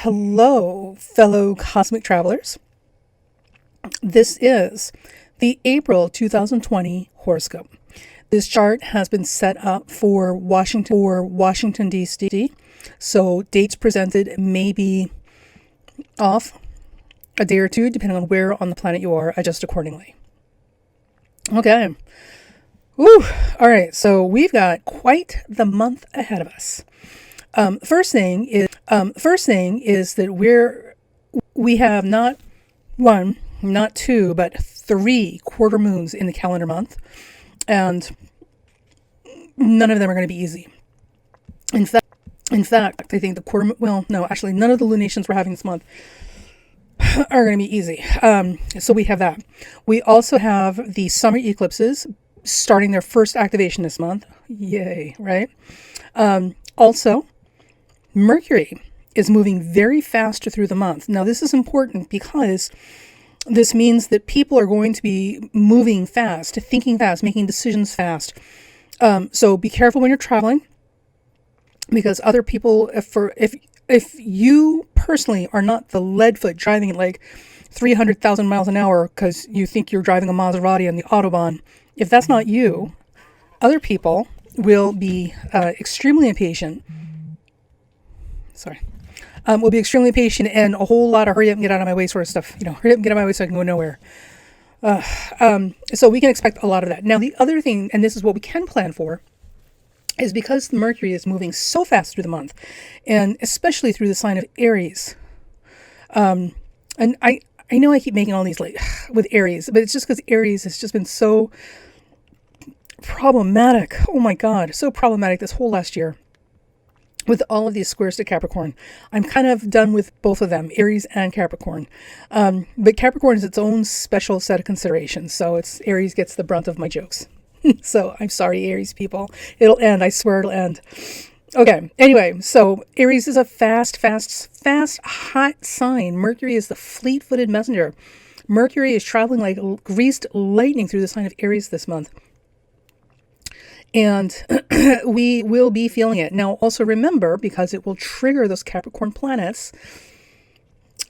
Hello, fellow cosmic travelers. This is the April 2020 horoscope. This chart has been set up for Washington, D.C., so dates presented may be off a day or two, depending on where on the planet you are. Adjust accordingly. Okay. Woo. All right, so we've got quite the month ahead of us. First thing is that we have not one, not two, but 3 quarter moons in the calendar month, and none of them are going to be easy. In fact, I think none of the lunations we're having this month are going to be easy. So we have that. We also have the summer eclipses starting their first activation this month. Yay, right? Also, Mercury is moving very fast through the month. Now, this is important because this means that people are going to be moving fast, thinking fast, making decisions fast. So be careful when you're traveling, because other people, if you personally are not the lead foot driving at like 300,000 miles an hour because you think you're driving a Maserati on the Autobahn, if that's not you, other people will be extremely impatient. Will be extremely patient and a whole lot of hurry up and get out of my way sort of stuff. Hurry up and get out of my way so I can go nowhere. So we can expect a lot of that. Now, the other thing, and this is what we can plan for, is because Mercury is moving so fast through the month, and especially through the sign of Aries. And I know I keep making all these with Aries, but it's just because Aries has just been so problematic. Oh my God, so problematic this whole last year. With all of these squares to Capricorn. I'm kind of done with both of them, Aries and Capricorn. But Capricorn is its own special set of considerations. So Aries gets the brunt of my jokes. So I'm sorry, Aries people. It'll end. I swear it'll end. Okay. Anyway, so Aries is a fast, hot sign. Mercury is the fleet-footed messenger. Mercury is traveling like greased lightning through the sign of Aries this month. And we will be feeling it. Now, also remember, because it will trigger those Capricorn planets, it's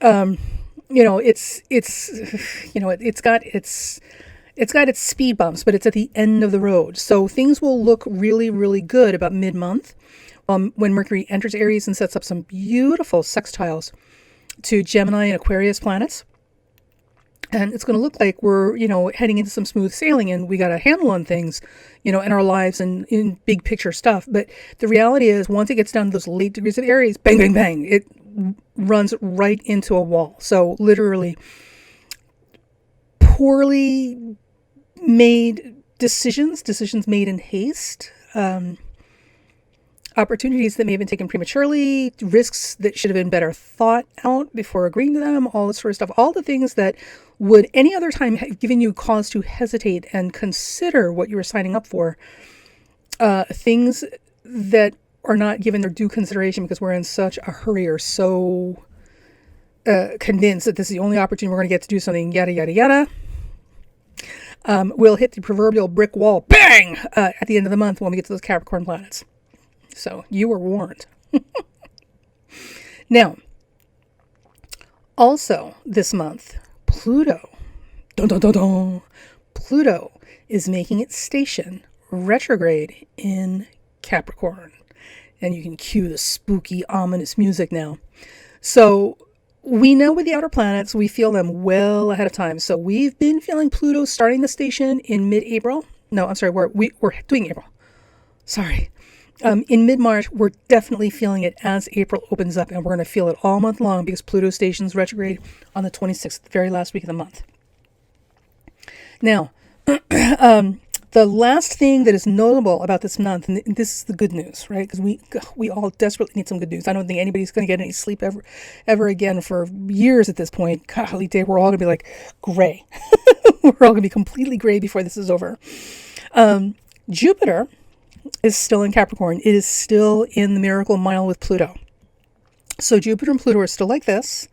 got its speed bumps, but it's at the end of the road. So things will look really, really good about mid-month when Mercury enters Aries and sets up some beautiful sextiles to Gemini and Aquarius planets. And it's going to look like we're, heading into some smooth sailing and we got a handle on things, in our lives and in big picture stuff. But the reality is, once it gets down to those late degrees of Aries, bang, bang, bang, it runs right into a wall. So literally poorly made decisions made in haste, opportunities that may have been taken prematurely, risks that should have been better thought out before agreeing to them, all this sort of stuff, all the things that would any other time have given you cause to hesitate and consider what you were signing up for, things that are not given their due consideration because we're in such a hurry or so convinced that this is the only opportunity we're going to get to do something, yada, yada, yada. We'll hit the proverbial brick wall, bang, at the end of the month when we get to those Capricorn planets. So you were warned. Now, also this month, Pluto is making its station retrograde in Capricorn. And you can cue the spooky, ominous music now. So we know with the outer planets, we feel them well ahead of time. So we've been feeling Pluto starting the station in mid-April. No, I'm sorry, we're doing April. Sorry. In mid-March, we're definitely feeling it as April opens up, and we're going to feel it all month long because Pluto stations retrograde on the 26th, the very last week of the month. Now, the last thing that is notable about this month, and this is the good news, right? Because we all desperately need some good news. I don't think anybody's going to get any sleep ever again for years at this point. Golly day, we're all going to be like gray. We're all going to be completely gray before this is over. Jupiter is still in Capricorn. It is still in the miracle mile with Pluto. So Jupiter and Pluto are still like this,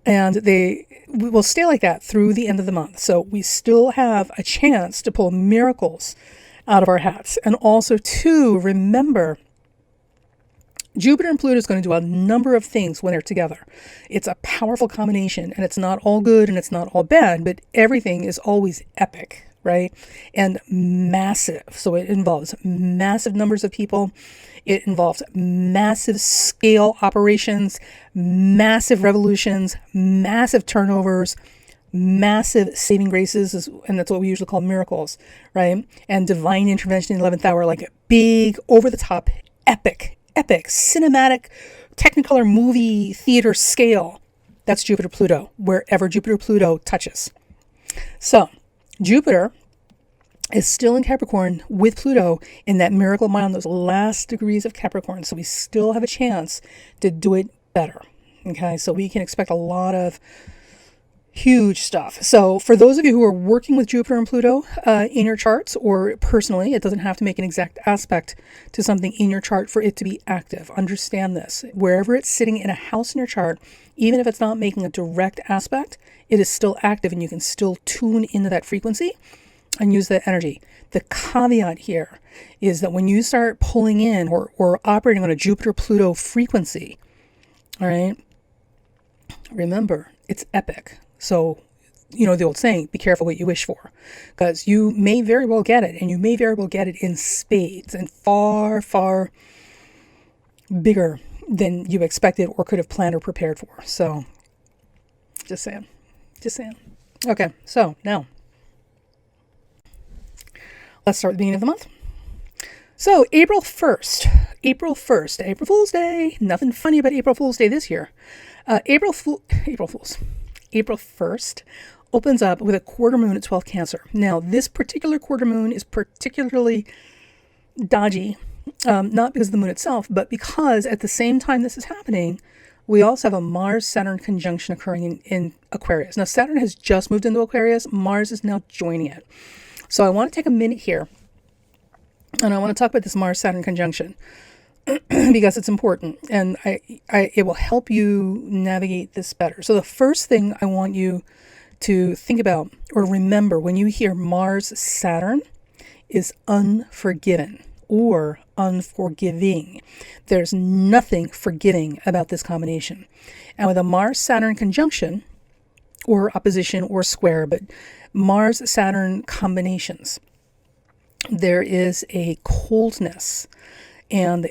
and we will stay like that through the end of the month. So we still have a chance to pull miracles out of our hats. And also to remember Jupiter and Pluto is going to do a number of things when they're together. It's a powerful combination, and it's not all good and it's not all bad, but everything is always epic, right? And massive. So it involves massive numbers of people. It involves massive scale operations, massive revolutions, massive turnovers, massive saving graces, and that's what we usually call miracles, right? And divine intervention in the 11th hour, like a big, over-the-top, epic, cinematic, Technicolor movie theater scale. That's Jupiter-Pluto, wherever Jupiter-Pluto touches. So, Jupiter is still in Capricorn with Pluto in that miracle mile, those last degrees of Capricorn. So we still have a chance to do it better. Okay, so we can expect a lot of huge stuff. So for those of you who are working with Jupiter and Pluto in your charts, or personally, it doesn't have to make an exact aspect to something in your chart for it to be active. Understand this. Wherever it's sitting in a house in your chart, even if it's not making a direct aspect, it is still active and you can still tune into that frequency and use that energy. The caveat here is that when you start pulling in or operating on a Jupiter-Pluto frequency, all right, remember, it's epic. So, you know the old saying, be careful what you wish for, because you may very well get it, and you may very well get it in spades and far, far bigger than you expected or could have planned or prepared for. So, just saying. Okay, so now, let's start at the beginning of the month. So April 1st, April Fool's Day. Nothing funny about April Fool's Day this year. April 1st opens up with a quarter moon at 12 Cancer. Now, this particular quarter moon is particularly dodgy, not because of the moon itself, but because at the same time this is happening, we also have a Mars-Saturn conjunction occurring in Aquarius. Now, Saturn has just moved into Aquarius. Mars is now joining it. So I want to take a minute here, and I want to talk about this Mars-Saturn conjunction because it's important, and it will help you navigate this better. So the first thing I want you to think about or remember when you hear Mars-Saturn is unforgiven or unforgiving. There's nothing forgiving about this combination. And with a Mars-Saturn conjunction, or opposition or square, but Mars-Saturn combinations, there is a coldness and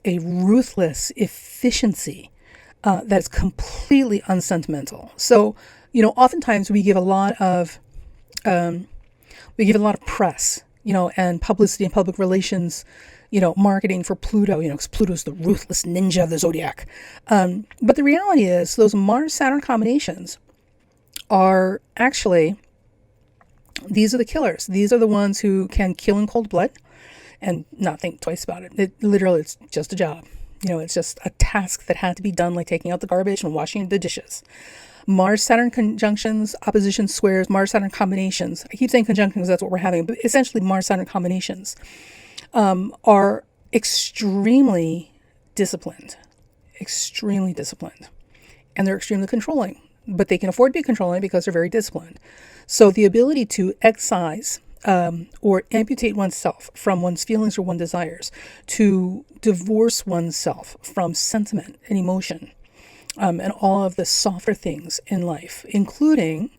a ruthless efficiency that's completely unsentimental. So, you know, oftentimes we give a lot of press, you know, and publicity and public relations, you know, marketing for Pluto, you know, because Pluto's the ruthless ninja of the zodiac. But the reality is those Mars-Saturn combinations are actually, these are the killers. These are the ones who can kill in cold blood and not think twice about it. It literally, it's just a job. You know, it's just a task that had to be done, like taking out the garbage and washing the dishes. Mars-Saturn conjunctions, opposition squares, Mars-Saturn combinations. I keep saying conjunctions because that's what we're having, but essentially Mars-Saturn combinations are extremely disciplined, and they're extremely controlling. But they can afford to be controlling because they're very disciplined. So the ability to excise or amputate oneself from one's feelings or one's desires, to divorce oneself from sentiment and emotion, and all of the softer things in life, including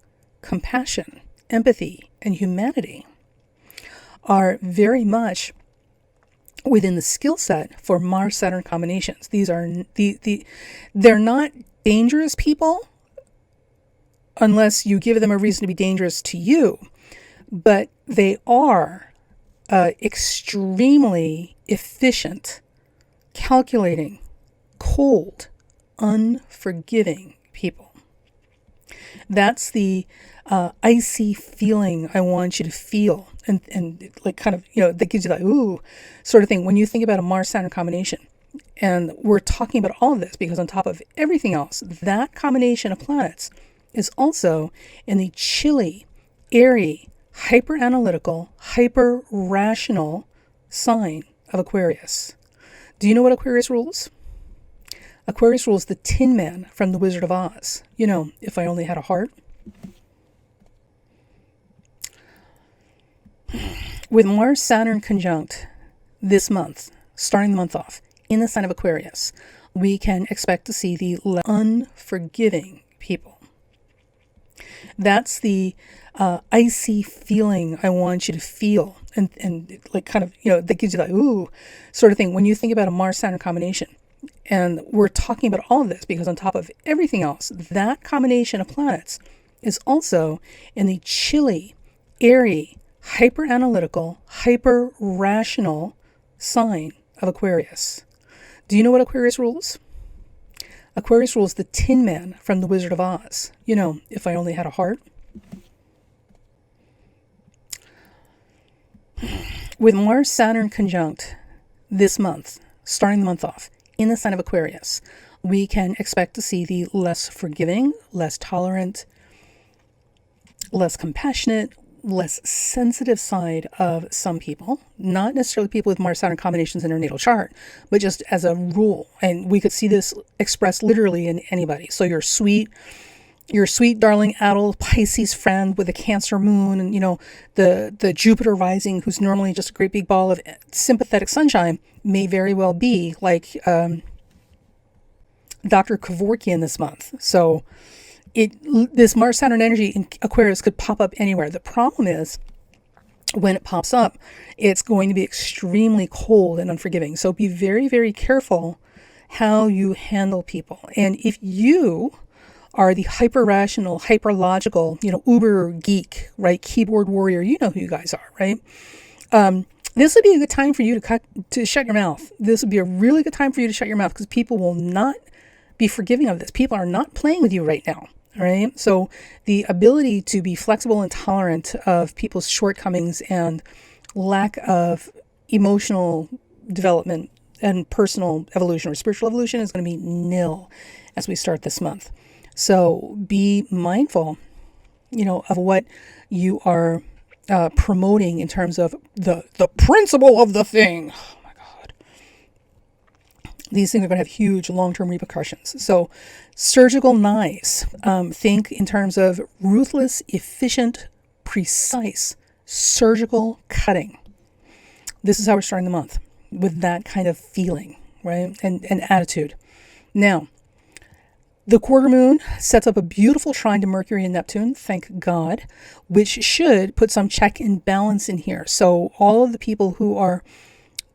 compassion, empathy, and humanity, are very much within the skill set for Mars-Saturn combinations. These are they're not dangerous people unless you give them a reason to be dangerous to you, but they are extremely efficient, calculating, cold, unforgiving people. That's the icy feeling I want you to feel, and like kind of, you know, that gives you that ooh sort of thing when you think about a Mars-Saturn combination. And we're talking about all of this because on top of everything else, that combination of planets is also in the chilly, airy, hyper-analytical, hyper-rational sign of Aquarius. Do you know what Aquarius rules? Aquarius rules the Tin Man from The Wizard of Oz. You know, if I only had a heart. With Mars-Saturn conjunct this month, starting the month off, in the sign of Aquarius, we can expect to see the unforgiving people. That's the icy feeling I want you to feel, and like kind of, that gives you that ooh sort of thing when you think about a Mars-Saturn combination. And we're talking about all of this because on top of everything else, that combination of planets is also in the chilly, airy, hyper-analytical, hyper-rational sign of Aquarius. Do you know what Aquarius rules? Aquarius rules the Tin Man from The Wizard of Oz. If I only had a heart. With Mars-Saturn conjunct this month, starting the month off, in the sign of Aquarius, we can expect to see the less forgiving, less tolerant, less compassionate, less sensitive side of some people. Not necessarily people with Mars-Saturn combinations in their natal chart, but just as a rule. And we could see this expressed literally in anybody. So your sweet, darling, adult Pisces friend with a Cancer moon, and the Jupiter rising, who's normally just a great big ball of sympathetic sunshine, may very well be like Dr. Kevorkian this month. So this Mars-Saturn energy in Aquarius could pop up anywhere. The problem is, when it pops up, it's going to be extremely cold and unforgiving. So be very, very careful how you handle people. And if you are the hyper-rational, hyper-logical, uber geek, right, keyboard warrior, you know who you guys are, right? This would be a good time for you to shut your mouth. This would be a really good time for you to shut your mouth, because people will not be forgiving of this. People are not playing with you right now. All right. So the ability to be flexible and tolerant of people's shortcomings and lack of emotional development and personal evolution or spiritual evolution is going to be nil as we start this month. So be mindful, of what you are promoting in terms of the principle of the thing. Oh my God. These things are going to have huge long-term repercussions. So surgical knives, think in terms of ruthless, efficient, precise surgical cutting. This is how we're starting the month, with that kind of feeling, right? And attitude. Now, the quarter moon sets up a beautiful trine to Mercury and Neptune, thank God, which should put some check and balance in here. So all of the people who are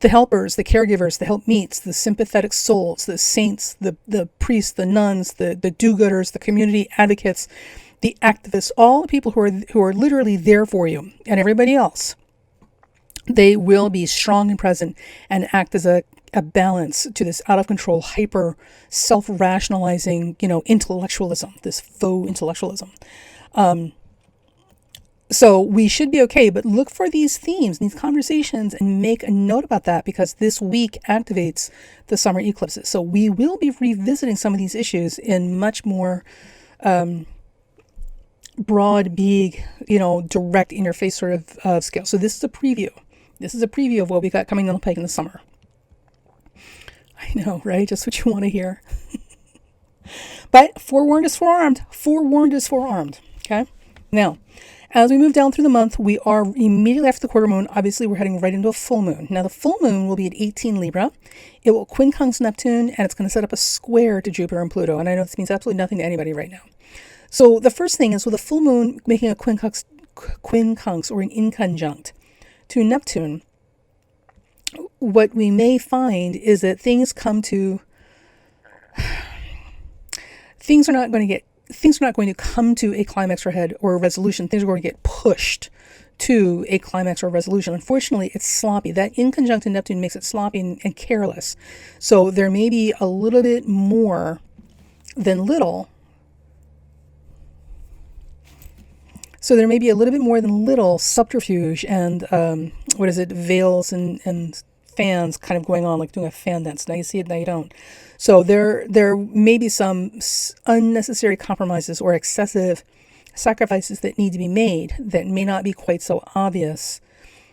the helpers, the caregivers, the helpmeets, the sympathetic souls, the saints, the priests, the nuns, the do-gooders, the community advocates, the activists, all the people who are literally there for you, and everybody else, they will be strong and present and act as a balance to this out of control, hyper self-rationalizing, intellectualism, this faux intellectualism. So we should be okay, but look for these themes, these conversations, and make a note about that, because this week activates the summer eclipses. So we will be revisiting some of these issues in much more broad, big, direct interface sort of scale. So this is a preview. This is a preview of what we got coming down the pike in the summer. I know, right? Just what you want to hear. But forewarned is forearmed. Forewarned is forearmed. Okay? Now, as we move down through the month, we are immediately after the quarter moon. Obviously, we're heading right into a full moon. Now, the full moon will be at 18 Libra. It will quincunx Neptune, and it's going to set up a square to Jupiter and Pluto. And I know this means absolutely nothing to anybody right now. So the first thing is, with the full moon making a quincunx or an inconjunct to Neptune, what we may find is that things are not going to come to a climax or head or a resolution. Things are going to get pushed to a climax or resolution. Unfortunately, it's sloppy. That inconjunct in Neptune makes it sloppy and careless. So there may be a little bit more than little. Subterfuge and veils and fans kind of going on, like doing a fan dance. Now you see it, now you don't. So there may be some unnecessary compromises or excessive sacrifices that need to be made that may not be quite so obvious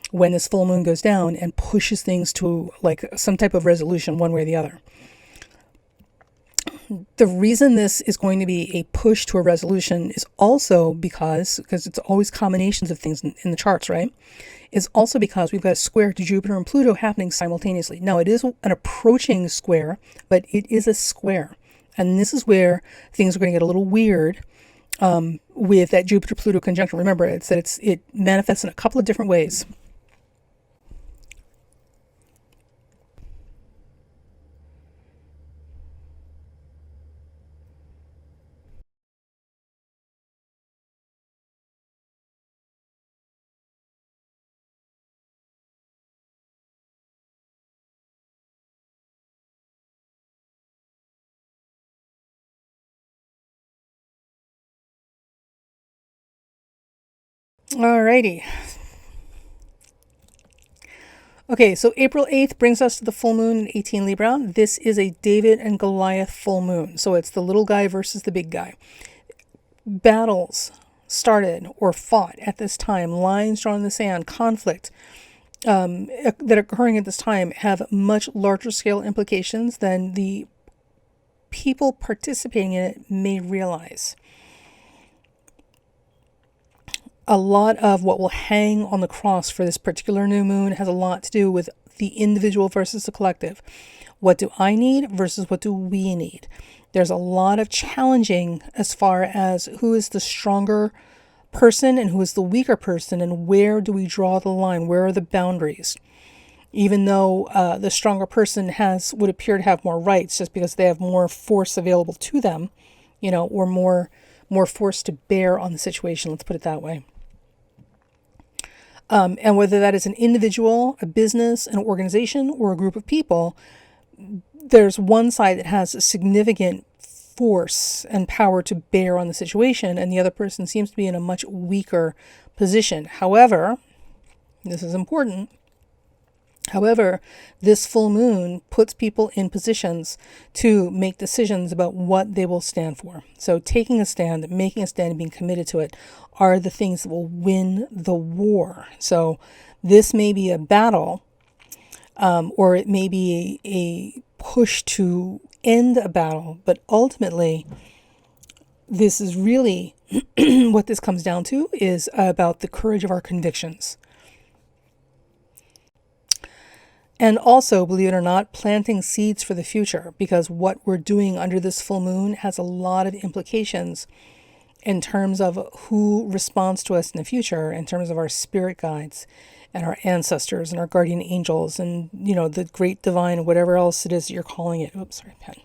when this full moon goes down and pushes things to like some type of resolution one way or the other. The reason this is going to be a push to a resolution is also because it's always combinations of things in the charts, right? Is also because we've got a square to Jupiter and Pluto happening simultaneously. Now, it is an approaching square, but it is a square. And this is where things are going to get a little weird with that Jupiter-Pluto conjunction. Remember, it manifests in a couple of different ways. Alrighty. Okay, so April 8th brings us to the full moon in 18 Libra. This is a David and Goliath full moon. So it's the little guy versus the big guy. Battles started or fought at this time, lines drawn in the sand, conflict that are occurring at this time have much larger scale implications than the people participating in it may realize. A lot of what will hang on the cross for this particular new moon has a lot to do with the individual versus the collective. What do I need versus what do we need? There's a lot of challenging as far as who is the stronger person and who is the weaker person, and where do we draw the line? Where are the boundaries? Even though the stronger person would appear to have more rights just because they have more force available to them, or more force to bear on the situation. Let's put it that way. And whether that is an individual, a business, an organization, or a group of people, there's one side that has a significant force and power to bear on the situation, and the other person seems to be in a much weaker position. However, this is important. However, this full moon puts people in positions to make decisions about what they will stand for. So taking a stand, making a stand, and being committed to it are the things that will win the war. So this may be a battle, or it may be a push to end a battle, but ultimately, this is really what this comes down to is about the courage of our convictions. And also, believe it or not, planting seeds for the future, because what we're doing under this full moon has a lot of implications in terms of who responds to us in the future, in terms of our spirit guides and our ancestors and our guardian angels and, the great divine, whatever else it is that you're calling it. Oops, sorry, pen.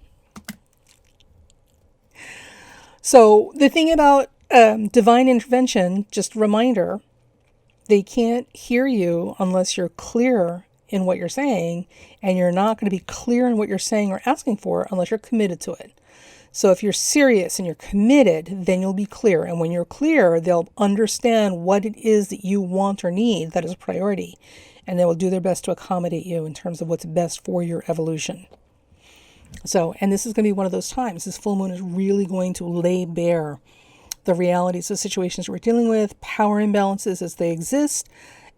So the thing about divine intervention, just a reminder, they can't hear you unless you're clear in what you're saying, and you're not going to be clear in what you're saying or asking for unless you're committed to it. So if you're serious and you're committed, then you'll be clear. And when you're clear, they'll understand what it is that you want or need that is a priority. And they will do their best to accommodate you in terms of what's best for your evolution. So, and this is going to be one of those times. This full moon is really going to lay bare the realities of situations we're dealing with, power imbalances as they exist,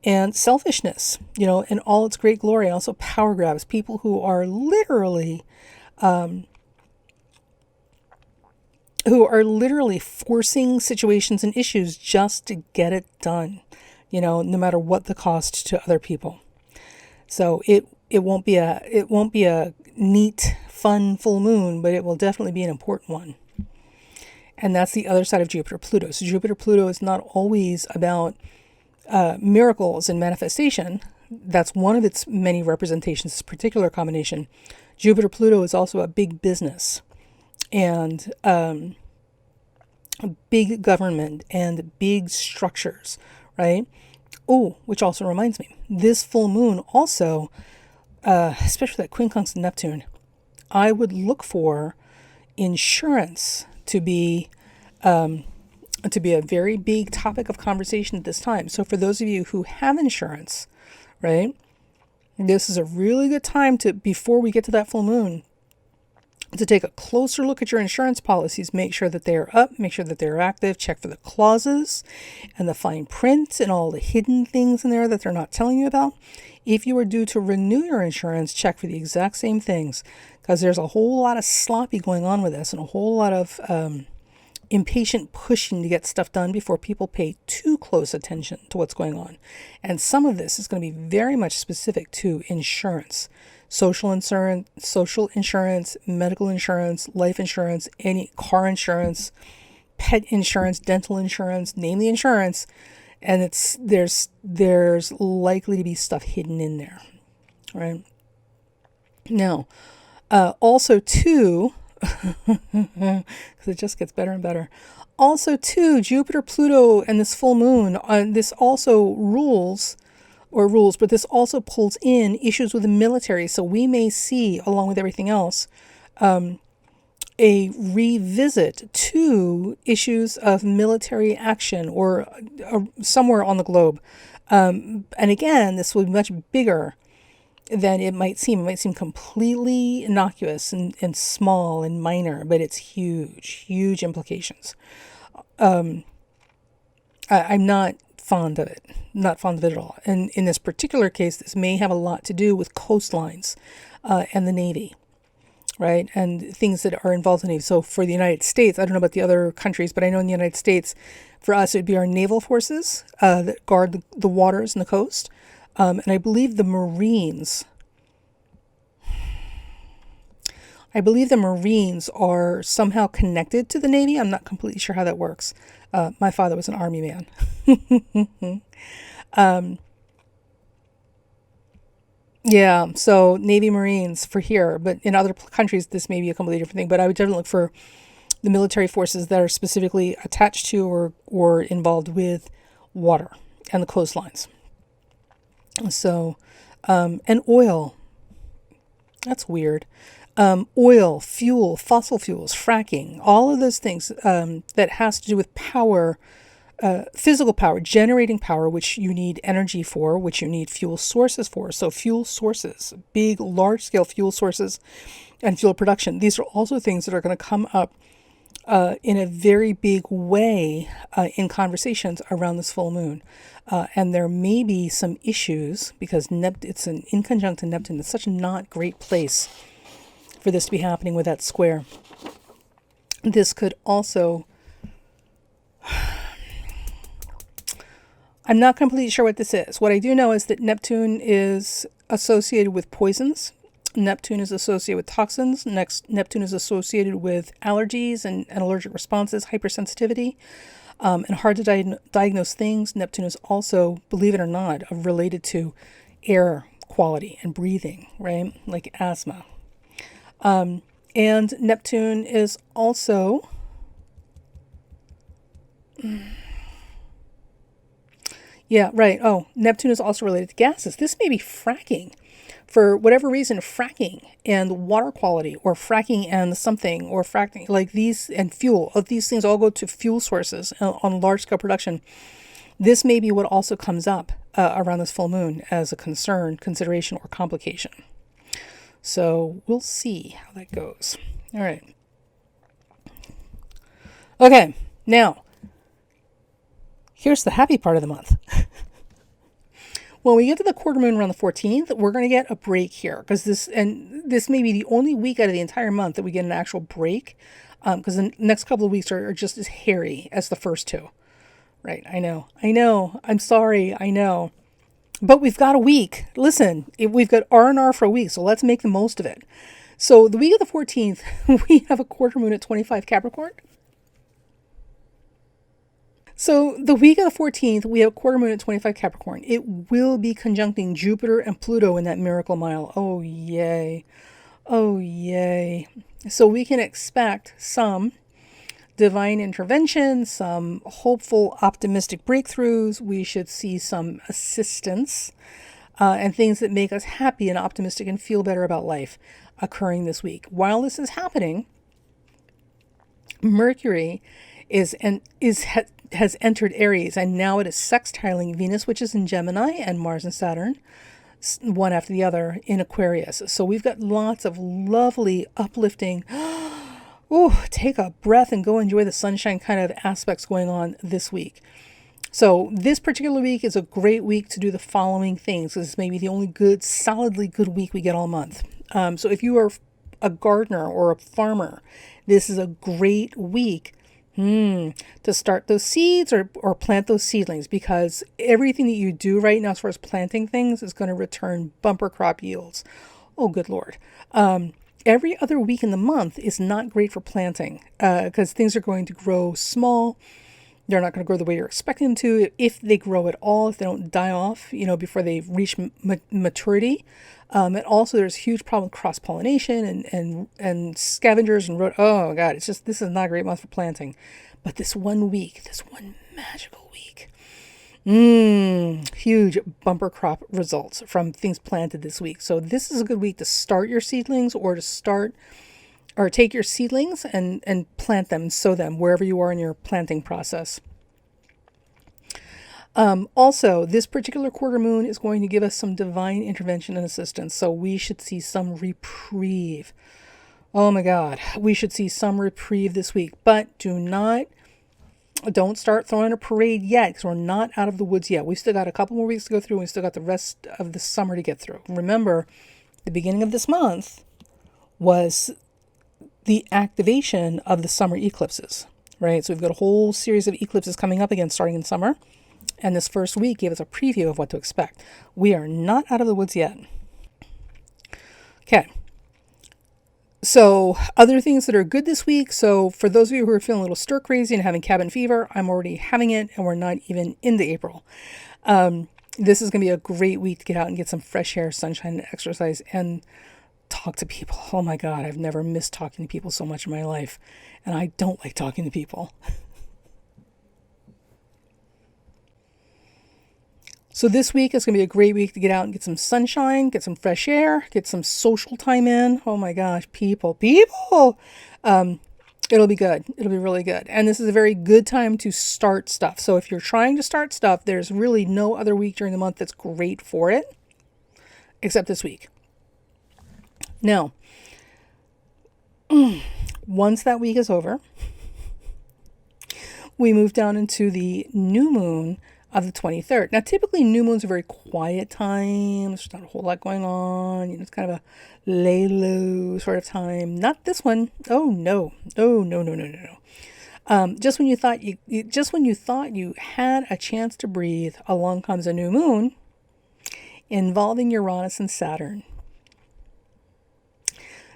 and selfishness, in all its great glory, and also power grabs, people who are literally forcing situations and issues just to get it done, no matter what the cost to other people. So it won't be a neat, fun full moon, but it will definitely be an important one. And that's the other side of Jupiter-Pluto. So Jupiter-Pluto is not always about miracles and manifestation. That's one of its many representations, this particular combination. Jupiter-Pluto is also a big business and big government and big structures, right? Oh, which also reminds me, this full moon also, especially that quincunx and Neptune, I would look for insurance to be a very big topic of conversation at this time. So for those of you who have insurance, right, this is a really good time to, before we get to that full moon, to take a closer look at your insurance policies. Make sure that they are up, make sure that they're active, check for the clauses and the fine print and all the hidden things in there that they're not telling you about. If you are due to renew your insurance, check for the exact same things, because there's a whole lot of sloppy going on with this and a whole lot of impatient pushing to get stuff done before people pay too close attention to what's going on. And some of this is going to be very much specific to insurance. Social insurance, medical insurance, life insurance, any car insurance, pet insurance, dental insurance, name the insurance, and there's likely to be stuff hidden in there, right? Now, also too, because it just gets better and better. Also too, Jupiter, Pluto, and this full moon, this also but this also pulls in issues with the military. So we may see, along with everything else, a revisit to issues of military action or somewhere on the globe. And again, this will be much bigger than it might seem. It might seem completely innocuous and small and minor, but it's huge implications. I'm not fond of it at all. And in this particular case, this may have a lot to do with coastlines and the Navy, right? And things that are involved in the Navy. So for the United States, I don't know about the other countries, but I know in the United States, for us, it would be our naval forces that guard the waters and the coast. And I believe the Marines are somehow connected to the Navy. I'm not completely sure how that works. My father was an Army man. Yeah, so Navy Marines for here, but in other countries, this may be a completely different thing. But I would definitely look for the military forces that are specifically attached to or involved with water and the coastlines. So, and oil. That's weird. Oil, fuel, fossil fuels, fracking, all of those things that has to do with power, physical power, generating power, which you need energy for, which you need fuel sources for. So fuel sources, big, large-scale fuel sources and fuel production. These are also things that are going to come up in a very big way in conversations around this full moon. And there may be some issues because it's an in conjunct to Neptune. It's such a not great place for this to be happening with that square. This could also... I'm not completely sure what this is. What I do know is that Neptune is associated with poisons. Neptune is associated with toxins. Neptune is associated with allergies and allergic responses, hypersensitivity, and hard to diagnose things. Neptune is also, believe it or not, related to air quality and breathing, right? Like asthma. And Neptune is also... Yeah, right. Oh, Neptune is also related to gases. This may be fracking. For whatever reason, fracking and water quality, or fracking and something, or fracking like these, and fuel, of these things all go to fuel sources on large scale production. This may be what also comes up around this full moon as a concern, consideration, or complication. So we'll see how that goes. All right. Okay, now, here's the happy part of the month. When we get to the quarter moon around the 14th, we're going to get a break here, because this may be the only week out of the entire month that we get an actual break, because the next couple of weeks are just as hairy as the first two. Right? I know. I'm sorry. I know. But we've got a week. Listen, we've got R&R for a week, so let's make the most of it. So the week of the 14th, we have a quarter moon at 25 Capricorn. So the week of the 14th, we have quarter moon at 25 Capricorn. It will be conjuncting Jupiter and Pluto in that miracle mile. Oh, yay. Oh, yay. So we can expect some divine intervention, some hopeful, optimistic breakthroughs. We should see some assistance and things that make us happy and optimistic and feel better about life occurring this week. While this is happening, Mercury has entered Aries, and now it is sextiling Venus, which is in Gemini, and Mars and Saturn. one after the other in Aquarius. So we've got lots of lovely, uplifting, oh, take a breath and go enjoy the sunshine kind of aspects going on this week. So this particular week is a great week to do the following things. This may be the only good, solidly good week we get all month. So if you are a gardener or a farmer, this is a great week to start those seeds or plant those seedlings, because everything that you do right now as far as planting things is going to return bumper crop yields. Oh, good Lord. Every other week in the month is not great for planting because things are going to grow small. They're not going to grow the way you're expecting them to. If they grow at all, if they don't die off, before they reach maturity. And also there's a huge problem with cross-pollination and scavengers and oh God, this is not a great month for planting. But this one magical week, huge bumper crop results from things planted this week. So this is a good week to start your seedlings or take your seedlings and plant them, sow them wherever you are in your planting process. Also, this particular quarter moon is going to give us some divine intervention and assistance. So we should see some reprieve. Oh my God, we should see some reprieve this week. But don't start throwing a parade yet, because we're not out of the woods yet. We've still got a couple more weeks to go through. And we still got the rest of the summer to get through. Remember, the beginning of this month was the activation of the summer eclipses, right? So we've got a whole series of eclipses coming up again starting in summer. And this first week gave us a preview of what to expect. We are not out of the woods yet. Okay. So other things that are good this week. So for those of you who are feeling a little stir crazy and having cabin fever, I'm already having it, and we're not even into April. This is going to be a great week to get out and get some fresh air, sunshine, and exercise, and talk to people. Oh my God, I've never missed talking to people so much in my life. And I don't like talking to people. So this week is going to be a great week to get out and get some sunshine, get some fresh air, get some social time in. Oh my gosh, people. It'll be good. It'll be really good. And this is a very good time to start stuff. So if you're trying to start stuff, there's really no other week during the month that's great for it, except this week. Now, once that week is over, we move down into the new moon of the 23rd. Now, typically new moons are very quiet time. There's not a whole lot going on. It's kind of a lay low sort of time. Not this one. Oh no. Just when you thought you had a chance to breathe, along comes a new moon involving Uranus and Saturn.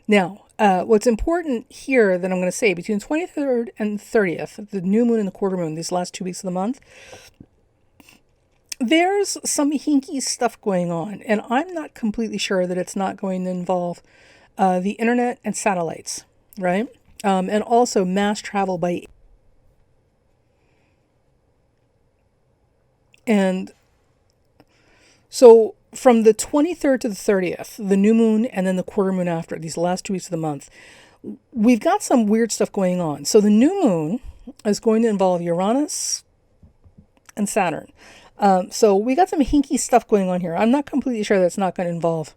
Now, what's important here that I'm going to say, between the 23rd and 30th, the new moon and the quarter moon, these last 2 weeks of the month, there's some hinky stuff going on, and I'm not completely sure that it's not going to involve the internet and satellites, right? And also mass travel by. And so from the 23rd to the 30th, the new moon and then the quarter moon after, these last 2 weeks of the month, we've got some weird stuff going on. So the new moon is going to involve Uranus and Saturn. So we got some hinky stuff going on here. I'm not completely sure that's not going to involve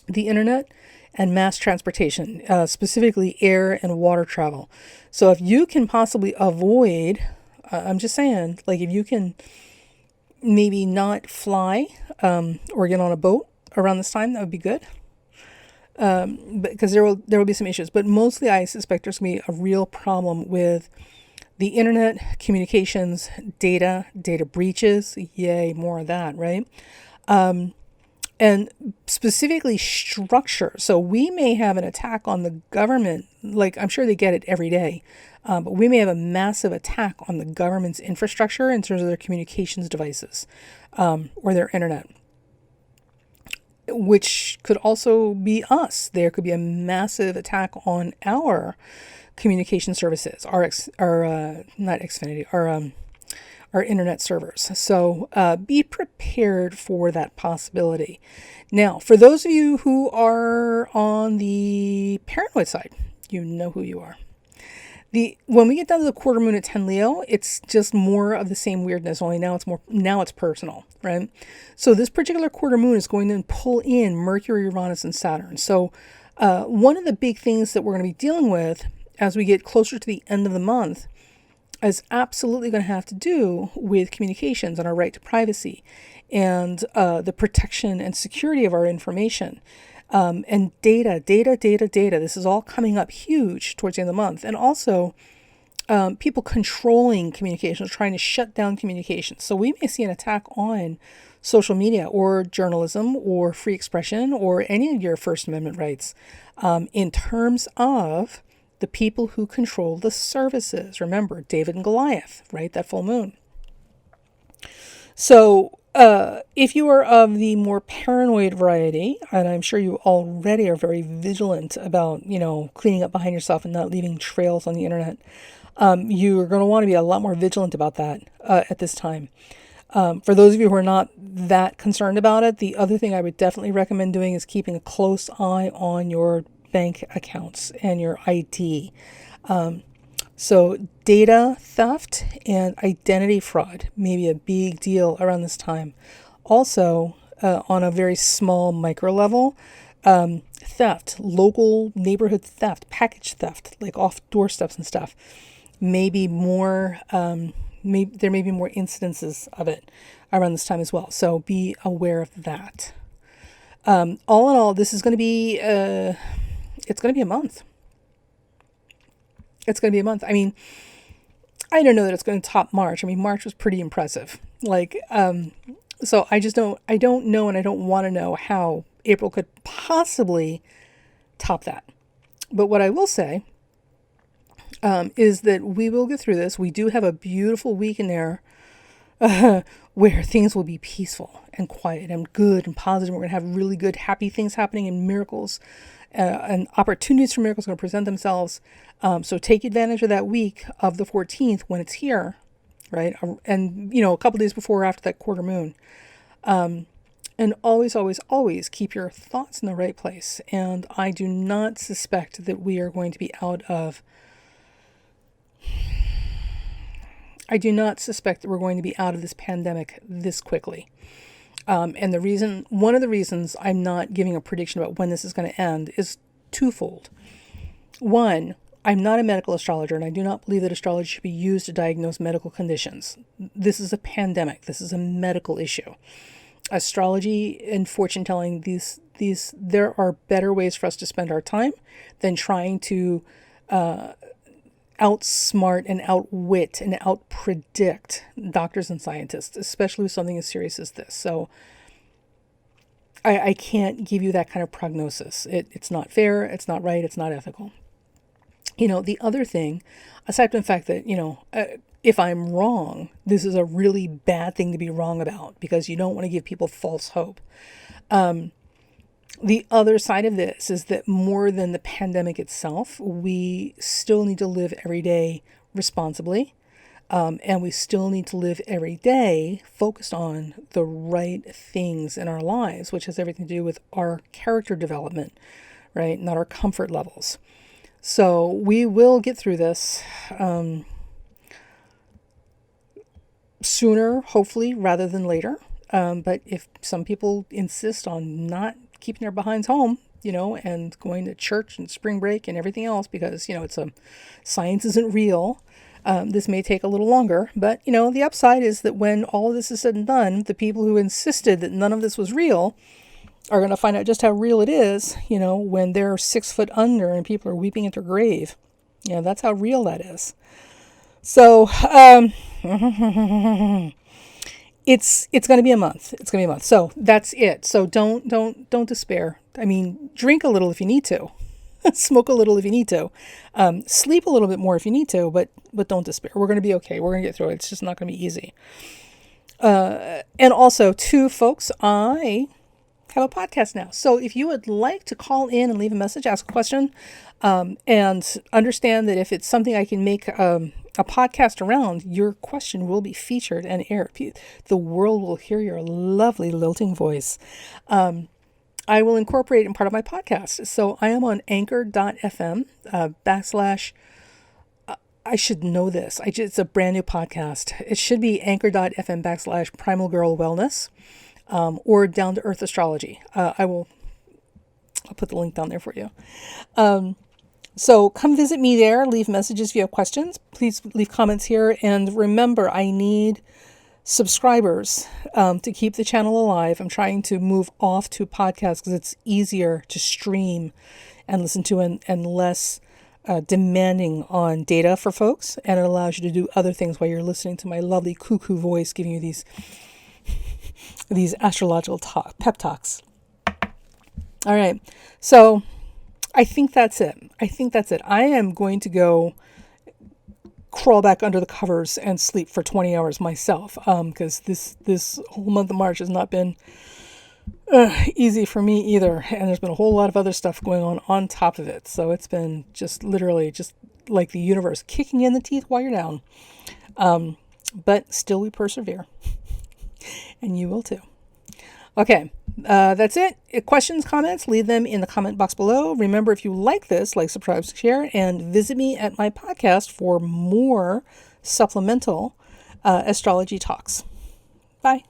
the internet and mass transportation, specifically air and water travel. So if you can possibly avoid, I'm just saying, like if you can maybe not fly or get on a boat around this time, that would be good. Because there will be some issues. But mostly I suspect there's going to be a real problem with the internet, communications, data breaches. Yay, more of that, right? And specifically structure. So we may have an attack on the government, like I'm sure they get it every day, but we may have a massive attack on the government's infrastructure in terms of their communications devices or their internet, which could also be us. There could be a massive attack on our communication services, our internet servers. So be prepared for that possibility. Now, for those of you who are on the paranoid side, you know who you are. When we get down to the quarter moon at 10 Leo, it's just more of the same weirdness, only now it's personal, right? So this particular quarter moon is going to pull in Mercury, Uranus, and Saturn. So one of the big things that we're going to be dealing with as we get closer to the end of the month is absolutely going to have to do with communications and our right to privacy and the protection and security of our information. And data. This is all coming up huge towards the end of the month. And also people controlling communications, trying to shut down communications. So we may see an attack on social media or journalism or free expression or any of your First Amendment rights in terms of the people who control the services. Remember, David and Goliath, right? That full moon. So if you are of the more paranoid variety, and I'm sure you already are very vigilant about, cleaning up behind yourself and not leaving trails on the internet, you are going to want to be a lot more vigilant about that at this time. For those of you who are not that concerned about it, the other thing I would definitely recommend doing is keeping a close eye on your bank accounts and your ID. So data theft and identity fraud may be a big deal around this time. Also, on a very small micro level, theft, local neighborhood theft, package theft, like off doorsteps and stuff, may be more, there may be more incidences of it around this time as well. So be aware of that. All in all, this is going to be, it's going to be a month. It's going to be a month. I mean, I don't know that it's going to top March. I mean, March was pretty impressive. So I don't know, and I don't want to know how April could possibly top that. But what I will say is that we will get through this. We do have a beautiful week in there where things will be peaceful and quiet and good and positive. We're going to have really good, happy things happening and miracles and opportunities for miracles are going to present themselves. So take advantage of that week of the 14th when it's here, right? And, a couple days before or after that quarter moon. And always, always, always keep your thoughts in the right place. And I do not suspect that we are going to be out of this pandemic this quickly. And one of the reasons I'm not giving a prediction about when this is going to end is twofold. One, I'm not a medical astrologer, and I do not believe that astrology should be used to diagnose medical conditions. This is a pandemic. This is a medical issue. Astrology and fortune telling, there are better ways for us to spend our time than trying to outsmart and outwit and outpredict doctors and scientists, especially with something as serious as this. So I can't give you that kind of prognosis. It's not fair. It's not right. It's not ethical. The other thing, aside from the fact that, if I'm wrong, this is a really bad thing to be wrong about because you don't want to give people false hope. The other side of this is that more than the pandemic itself, we still need to live every day responsibly. And we still need to live every day focused on the right things in our lives, which has everything to do with our character development, right? Not our comfort levels. So we will get through this sooner, hopefully, rather than later. But if some people insist on not keeping their behinds home, and going to church and spring break and everything else because, science isn't real, this may take a little longer. But, the upside is that when all of this is said and done, the people who insisted that none of this was real are going to find out just how real it is, when they're 6 foot under and people are weeping at their grave. That's how real that is. So, it's going to be a month. It's going to be a month. So that's it. So don't despair. I mean, drink a little if you need to, smoke a little if you need to, sleep a little bit more if you need to, but don't despair. We're going to be okay. We're going to get through it. It's just not going to be easy. And also, too, folks, I have a podcast now. So if you would like to call in and leave a message, ask a question, and understand that if it's something I can make a podcast around, your question will be featured and aired. The world will hear your lovely lilting voice. I will incorporate it in part of my podcast. So I am on anchor.fm / I should know this. It's a brand new podcast. It should be anchor.fm/Primal Girl Wellness, or Down to Earth Astrology. I'll put the link down there for you. So come visit me there. Leave messages if you have questions. Please leave comments here. And remember, I need subscribers to keep the channel alive. I'm trying to move off to podcasts because it's easier to stream and listen to, and less demanding on data for folks. And it allows you to do other things while you're listening to my lovely cuckoo voice giving you these astrological pep talks. All right. So I think that's it. I am going to go crawl back under the covers and sleep for 20 hours myself, because this whole month of March has not been easy for me either, and there's been a whole lot of other stuff going on top of it. So it's been just literally just like the universe kicking in the teeth while you're down, but still we persevere, and you will too. Okay, that's it. Questions, comments, leave them in the comment box below. Remember, if you like this, like, subscribe, share, and visit me at my podcast for more supplemental astrology talks. Bye.